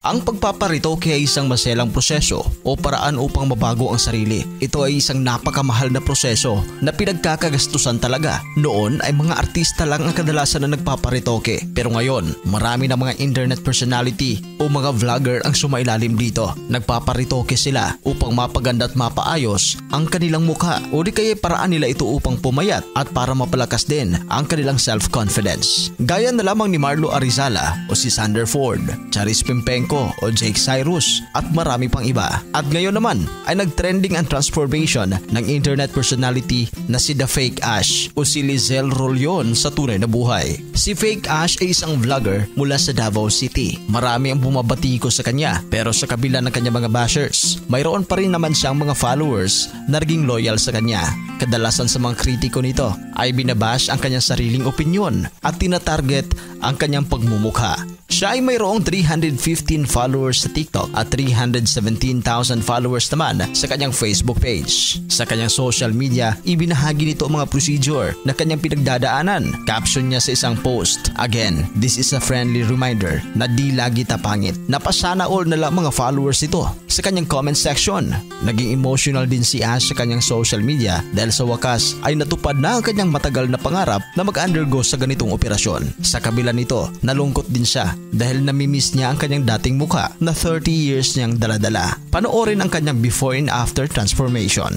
Ang pagpaparitoke ay isang maselang proseso o paraan upang mabago ang sarili. Ito ay isang napakamahal na proseso na pinagkakagastusan talaga. Noon ay mga artista lang ang kadalasan na nagpaparitoke. Pero ngayon, marami na mga internet personality o mga vlogger ang sumailalim dito. Nagpaparitoke sila upang mapaganda at mapaayos ang kanilang mukha o di kaya paraan nila ito upang pumayat at para mapalakas din ang kanilang self-confidence. Gaya na lamang ni Marlo Arizala o si Sander Ford, Charis Pimpenko o Jake Cyrus at marami pang iba. At ngayon naman ay nagtrending ang transformation ng internet personality na si The Fake Ash o si Lizelle Rolyon sa tunay na buhay. Si Fake Ash ay isang vlogger mula sa Davao City. Marami ang bumabati ko sa kanya pero sa kabila ng kanyang mga bashers, mayroon pa rin naman siyang mga followers na naging loyal sa kanya. Kadalasan sa mga kritiko nito ay binabash ang kanyang sariling opinyon at tinatarget ang kanyang pagmumukha. Siya ay mayroong 315 followers sa TikTok at 317,000 followers naman sa kanyang Facebook page. Sa kanyang social media, ibinahagi nito ang mga procedure na kanyang pinagdadaanan. Caption niya sa isang post, "Again, this is a friendly reminder na di lagi tapangit." Napasana all na lang mga followers nito. Sa kanyang comment section, naging emotional din si Ash sa kanyang social media dahil sa wakas ay natupad na ang kanyang matagal na pangarap na mag-undergo sa ganitong operasyon. Sa kabila nito, nalungkot din siya dahil namimiss niya ang kanyang dating mukha na 30 years niyang daladala. Panoorin ang kanyang before and after transformation.